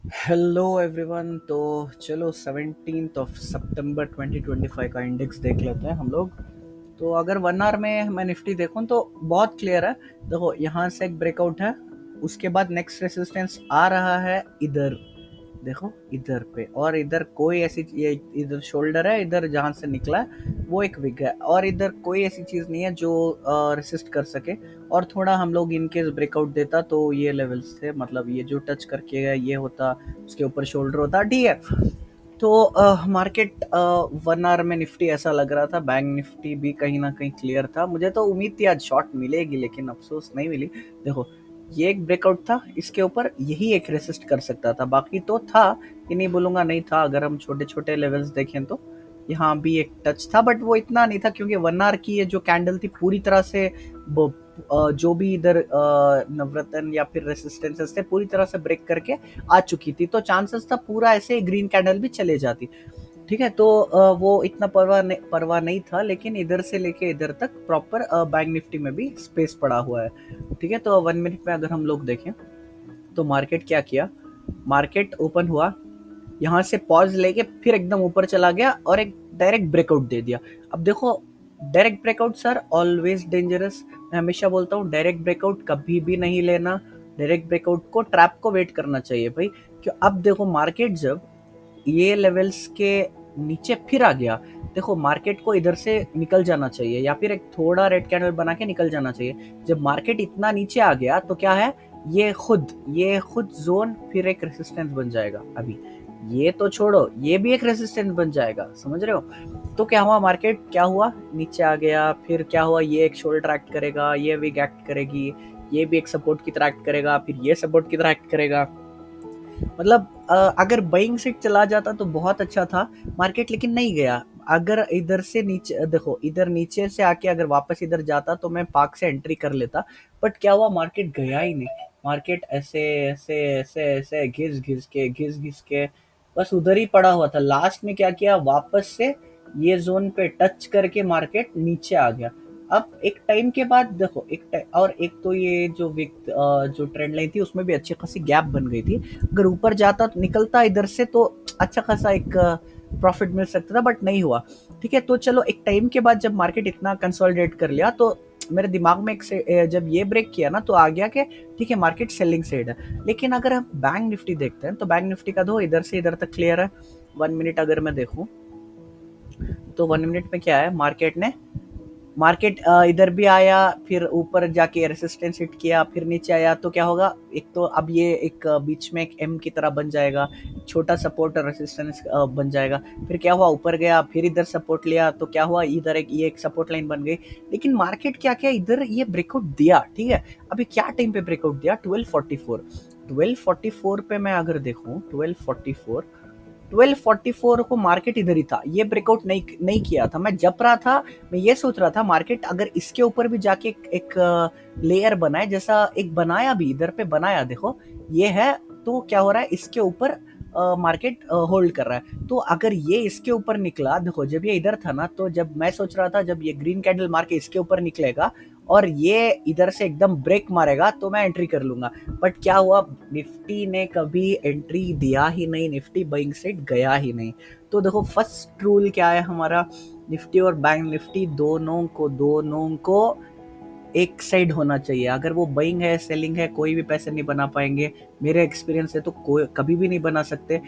Hello everyone. तो चलो 17 सितंबर 2025 का इंडेक्स देख लेते हैं हम लोग। तो अगर 1 आवर में मैं निफ्टी देखूं तो बहुत क्लियर है। देखो यहाँ से एक ब्रेकआउट है, उसके बाद नेक्स्ट रेसिस्टेंस आ रहा है इधर। देखो इधर पे, और इधर कोई ऐसी ये इधर शोल्डर है, इधर जहां से निकला है वो एक विग है, और इधर कोई ऐसी चीज नहीं है जो रेसिस्ट कर सके। और थोड़ा हम लोग इनकेस ब्रेकआउट देता तो ये लेवल्स थे, मतलब ये जो टच करके गया ये होता, उसके ऊपर शोल्डर होता, ठीक है। तो मार्केट 1 आवर में निफ्टी ऐसा लग रहा था, बैंक निफ्टी भी कहीं ना कहीं क्लियर था। मुझे तो उम्मीद थी आज शॉर्ट मिलेगी, लेकिन अफसोस नहीं मिली। देखो ये एक ब्रेकआउट था, इसके ऊपर यही एक रेसिस्ट कर सकता था, बाकी तो था। ये नहीं बोलूंगा नहीं था, अगर हम छोटे छोटे लेवल्स देखें तो यहाँ भी एक टच था, बट वो इतना नहीं था क्योंकि 1 आवर की ये जो कैंडल थी पूरी तरह से जो भी इधर नवरत्न या फिर रेसिस्टेंसेस थे पूरी तरह से ब्रेक करके आ चुकी थी, तो चांसेस था पूरा ऐसे ग्रीन कैंडल भी चले जाती। ठीक है, तो वो इतना परवाह नहीं था, लेकिन इधर से लेके इधर तक प्रॉपर बैंक निफ्टी में भी स्पेस पड़ा हुआ है। ठीक है, तो 1 मिनट में अगर हम लोग देखें तो मार्केट क्या किया। मार्केट ओपन हुआ, यहाँ से पॉज लेके फिर एकदम ऊपर चला गया और एक डायरेक्ट ब्रेकआउट दे दिया। अब देखो direct breakout sir always dangerous. मैं हमेशा बोलता हूँ डायरेक्ट ब्रेकआउट कभी भी नहीं लेना। डायरेक्ट ब्रेकआउट को, ट्रैप को वेट करना चाहिए भाई। क्यों, अब देखो मार्केट जब ये लेवल्स के नीचे फिर आ गया, देखो मार्केट को इधर से निकल जाना चाहिए या फिर एक थोड़ा रेड कैंडल बना के निकल जाना चाहिए। जब मार्केट इतना नीचे आ गया तो क्या है, ये खुद जोन फिर एक रेसिस्टेंस बन जाएगा। अभी ये तो छोड़ो, ये भी एक रेसिस्टेंस बन जाएगा, समझ रहे हो। तो क्या हुआ, मार्केट क्या हुआ, नीचे आ गया, फिर क्या हुआ, ये एक शोल्डर एक्ट करेगा, ये विग एक्ट करेगी, ये भी एक सपोर्ट की तरह एक्ट करेगा, फिर ये सपोर्ट की तरह एक्ट करेगा। मतलब अगर बाइंग सीट चला जाता तो बहुत अच्छा था मार्केट, लेकिन नहीं गया। अगर इधर से नीचे देखो, इधर नीचे से आके अगर वापस इधर जाता तो मैं पार्क से एंट्री कर लेता। बट क्या हुआ, मार्केट गया ही नहीं। मार्केट ऐसे ऐसे ऐसे ऐसे घिस घिस के बस उधर ही पड़ा हुआ था। लास्ट में क्या किया, वापस से ये जोन पे टच करके मार्केट नीचे आ गया। अब एक टाइम के बाद देखो, और एक तो ये जो ट्रेंड लाइन थी उसमें भी अच्छी खासी गैप बन गई थी। अगर ऊपर जाता तो निकलता इधर से तो अच्छा खासा एक प्रॉफिट मिल सकता था, बट नहीं हुआ। ठीक है, तो चलो एक टाइम के बाद जब मार्केट इतना कंसोलिडेट कर लिया तो मेरे दिमाग में जब ये ब्रेक किया ना तो आ गया कि ठीक है मार्केट सेलिंग साइड है। लेकिन अगर हम बैंक निफ्टी देखते हैं तो बैंक निफ्टी का दो इधर से इधर तक क्लियर है। 1 मिनट अगर मैं देखूं तो 1 मिनट में क्या है, मार्केट इधर भी आया, फिर ऊपर जाके रेसिस्टेंस हिट किया, फिर नीचे आया, तो क्या होगा, एक तो अब ये एक बीच में एक एम की तरह बन जाएगा, छोटा सपोर्ट और रेसिस्टेंस बन जाएगा। फिर क्या हुआ, ऊपर गया, फिर इधर सपोर्ट लिया, तो क्या हुआ, इधर ये एक सपोर्ट लाइन बन गई। लेकिन मार्केट क्या किया, इधर ये ब्रेकआउट दिया। ठीक है, अभी क्या टाइम पे ब्रेकआउट दिया, 1244 पे मैं अगर देखूं 1244 को मार्केट इधर ही था, ये ब्रेकआउट नहीं किया था। मैं जप रहा था, मैं ये सोच रहा था मार्केट अगर इसके ऊपर भी जाके एक लेयर बनाए, जैसा एक बनाया भी इधर पे बनाया, देखो ये है, तो क्या हो रहा है, इसके ऊपर मार्केट होल्ड कर रहा है। तो अगर ये इसके ऊपर निकला, देखो जब ये इधर था ना, तो जब मैं सोच रहा था जब ये ग्रीन कैंडल मार के इसके ऊपर निकलेगा और ये इधर से एकदम ब्रेक मारेगा तो मैं एंट्री कर लूंगा। बट क्या हुआ, निफ्टी ने कभी एंट्री दिया ही नहीं, निफ्टी बाइंग साइड गया ही नहीं। तो देखो फर्स्ट रूल क्या है हमारा, निफ्टी और बैंक निफ्टी दोनों को एक साइड होना चाहिए। अगर वो बाइंग है सेलिंग है, कोई भी पैसे नहीं बना पाएंगे। मेरे एक्सपीरियंस से तो कोई कभी भी नहीं बना सकते।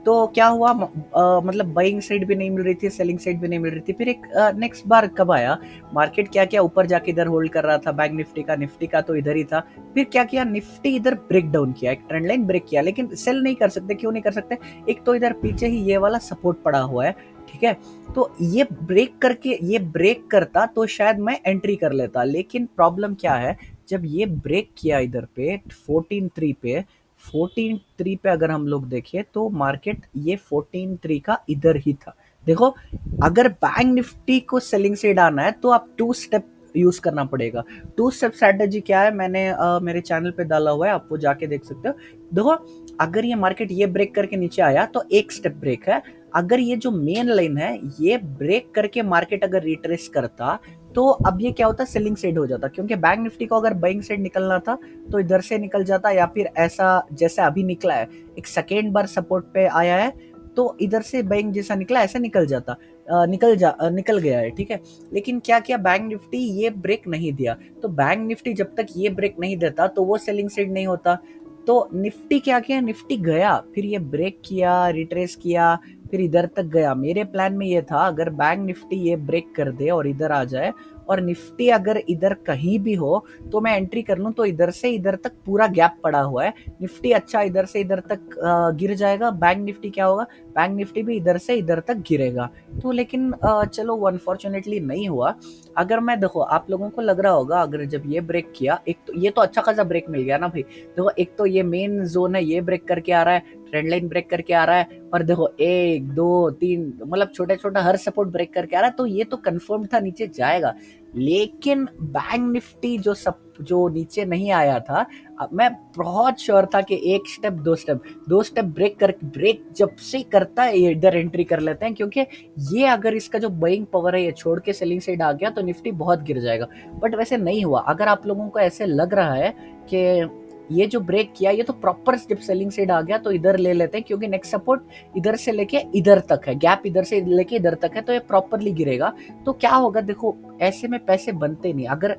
तो क्या हुआ, मतलब बाइंग साइड भी नहीं मिल रही थी, सेलिंग साइड भी नहीं मिल रही थी। फिर एक नेक्स्ट बार कब आया, मार्केट क्या क्या ऊपर जाके इधर होल्ड कर रहा था बैंक निफ्टी का, निफ्टी का तो इधर ही था। फिर क्या किया, निफ्टी इधर ब्रेक डाउन किया, एक ट्रेंड लाइन ब्रेक किया, लेकिन सेल नहीं कर सकते। क्यों नहीं कर सकते, एक तो इधर पीछे ही ये वाला सपोर्ट पड़ा हुआ है। ठीक है, तो ये ब्रेक करता तो शायद मैं एंट्री कर लेता। लेकिन प्रॉब्लम क्या है, जब ये ब्रेक किया इधर पे 14.3 पे अगर हम लोग देखें तो मार्केट ये 14.3 का इधर ही था। देखो अगर बैंक निफ्टी को सेलिंग से डालना है तो आप 2 स्टेप यूज करना पड़ेगा। 2 स्टेप स्ट्रेटेजी क्या है, मैंने मेरे चैनल पे डाला हुआ है, आप वो जाके देख सकते हो। देखो अगर ये मार्केट ये ब्रेक करके नीचे आया तो एक स्टेप ब्रेक है। अगर ये जो मेन लाइन है ये ब्रेक करके मार्केट अगर रिट्रेस करता तो अब ये क्या होता है, सेलिंग साइड हो जाता, क्योंकि बैंक निफ्टी को अगर बाइंग साइड निकलना था तो इधर से निकल जाता, या फिर ऐसा जैसे अभी निकला है, एक सेकेंड बार सपोर्ट पे आया है, तो इधर से बैंक जैसा निकला ऐसे निकल जाता, निकल गया है, ठीक है। लेकिन क्या किया बैंक निफ्टी, ये ब्रेक नहीं दिया। तो बैंक निफ्टी जब तक ये ब्रेक नहीं देता तो वो सेलिंग साइड नहीं होता। तो निफ्टी क्या किया, निफ्टी गया, फिर ये ब्रेक किया, रिट्रेस किया, फिर इधर तक गया। मेरे प्लान में ये था, अगर बैंक निफ्टी ये ब्रेक कर दे और इधर आ जाए, और निफ्टी अगर इधर कहीं भी हो तो मैं एंट्री कर लूं, तो इधर से इधर तक पूरा गैप पड़ा हुआ है। निफ्टी अच्छा इधर से इधर तक गिर जाएगा, बैंक निफ्टी क्या होगा, बैंक निफ्टी भी इधर से इधर तक गिरेगा। तो लेकिन चलो वो अनफॉर्चुनेटली नहीं हुआ। अगर मैं, देखो आप लोगों को लग रहा होगा, अगर जब ये ब्रेक किया, एक तो ये तो अच्छा खासा ब्रेक मिल गया ना भाई। देखो एक तो ये मेन जोन है, ये ब्रेक करके आ रहा है, ट्रेंड लाइन ब्रेक करके आ रहा है, और देखो 1 2 3 मतलब छोटा छोटा हर सपोर्ट ब्रेक करके आ रहा है, तो ये तो कंफर्म था नीचे जाएगा। लेकिन बैंक निफ्टी जो नीचे नहीं आया था, मैं बहुत श्योर था कि एक स्टेप दो स्टेप ब्रेक जब से करता है ये इधर एंट्री कर लेते हैं, क्योंकि ये अगर इसका जो बाइंग पावर है ये छोड़ के सेलिंग साइड आ गया तो निफ्टी बहुत गिर जाएगा। बट वैसे नहीं हुआ। अगर आप लोगों को ऐसे लग रहा है कि ये जो ब्रेक किया ये तो प्रॉपर जब सेलिंग साइड आ गया तो इधर ले लेते हैं, क्योंकि नेक्स्ट सपोर्ट इधर से लेके इधर तक है, गैप इधर से लेके इधर तक है, तो ये प्रॉपरली गिरेगा। तो क्या होगा, देखो ऐसे में पैसे बनते नहीं। अगर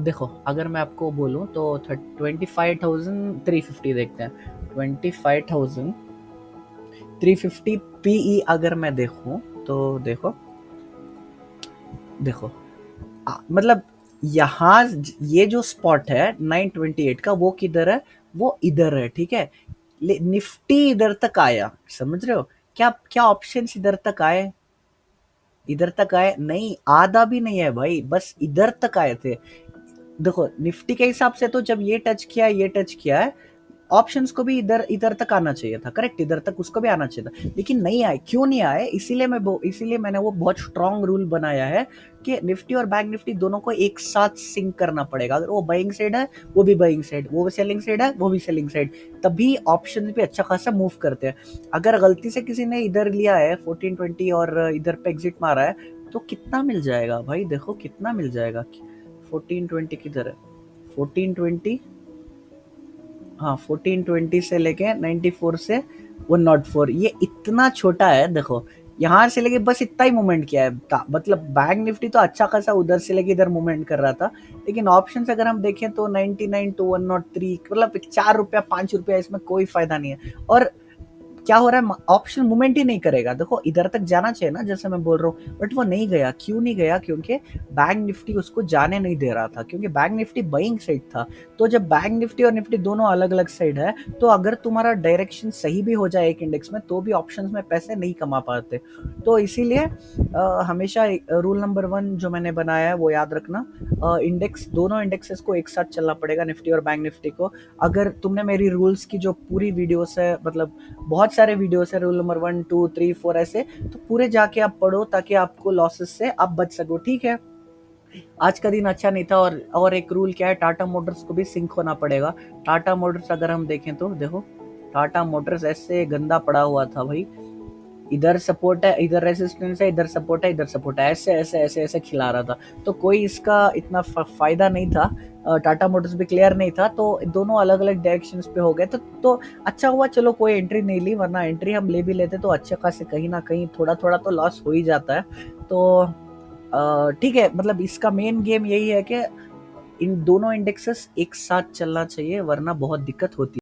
देखो अगर मैं आपको बोलूं तो 25,350 देखते हैं, 25,350 पीई अगर मैं देखूं तो देखो देखो मतलब यहाँ ये जो स्पॉट है 928 का, वो किधर है, वो इधर है, ठीक है। निफ्टी इधर तक आया, समझ रहे हो, क्या क्या ऑप्शंस इधर तक आए, इधर तक आए नहीं, आधा भी नहीं है भाई, बस इधर तक आए थे। देखो निफ्टी के हिसाब से तो जब ये टच किया है, ऑप्शंस को भी इधर इधर तक आना चाहिए था, करेक्ट, इधर तक उसको भी आना चाहिए था, लेकिन नहीं आए। क्यों नहीं आए, इसीलिए मैंने वो बहुत स्ट्रांग रूल बनाया है कि निफ्टी और बैंक निफ्टी दोनों को एक साथ सिंक करना पड़ेगा। अगर वो बाइंग साइड है वो भी बाइंग साइड, वो भी सेलिंग साइड है वो भी सेलिंग साइड, तभी ऑप्शन भी अच्छा खासा मूव करते हैं। अगर गलती से किसी ने इधर लिया है 1420 और इधर पे एग्जिट मारा है, तो कितना मिल जाएगा भाई, देखो कितना मिल जाएगा। 1420 किधर है, 1420, हाँ 1420 से लेके 94 से 104, ये इतना छोटा है। देखो यहाँ से लेके बस इतना ही मूवमेंट किया है, मतलब बैंक निफ्टी तो अच्छा खासा उधर से लेके इधर मूवमेंट कर रहा था, लेकिन ऑप्शन अगर हम देखें तो 99 टू 103, मतलब 4 रुपया 5 रुपया, इसमें कोई फायदा नहीं है। और क्या हो रहा है, ऑप्शन मूवमेंट ही नहीं करेगा। देखो इधर तक जाना चाहिए ना, जैसे मैं बोल रहा हूँ, बट वो नहीं गया। क्यों नहीं गया, क्योंकि बैंक निफ्टी उसको जाने नहीं दे रहा था, क्योंकि बैंक निफ्टी बाइंग साइड था। तो जब बैंक निफ्टी और निफ्टी दोनों अलग अलग साइड है, तो अगर तुम्हारा डायरेक्शन सही भी हो जाए एक इंडेक्स में, तो भी ऑप्शंस में पैसे नहीं कमा पाते। तो इसीलिए हमेशा रूल नंबर 1 जो मैंने बनाया है वो याद रखना, इंडेक्स, दोनों इंडेक्सेस को एक साथ चलना पड़ेगा, निफ्टी और बैंक निफ्टी को। अगर तुमने मेरी रूल्स की जो पूरी वीडियोस है, मतलब बहुत सारे वीडियोस है, रूल नंबर 1 2 3 4 ऐसे, तो पूरे जाके आप पढ़ो, ताकि आपको लॉसेस से आप बच सको, ठीक है। आज का दिन अच्छा नहीं था। और एक रूल क्या है, टाटा मोटर्स को भी सिंक होना पड़ेगा। टाटा मोटर्स अगर हम देखें तो देखो, टाटा मोटर्स ऐसे गंदा पड़ा हुआ था भाई, इधर सपोर्ट है, इधर रेसिस्टेंस है, इधर सपोर्ट है, इधर सपोर्ट है, ऐसे ऐसे ऐसे ऐसे खिला रहा था। तो कोई इसका इतना फायदा नहीं था। टाटा मोटर्स भी क्लियर नहीं था, तो दोनों अलग अलग डायरेक्शंस पे हो गए। तो अच्छा हुआ, चलो कोई एंट्री नहीं ली, वरना एंट्री हम ले भी लेते तो अच्छे खासे कहीं ना कहीं थोड़ा थोड़ा तो लॉस हो ही जाता है। तो ठीक है, मतलब इसका मेन गेम यही है कि इन दोनों इंडेक्सेस एक साथ चलना चाहिए, वरना बहुत दिक्कत होती है।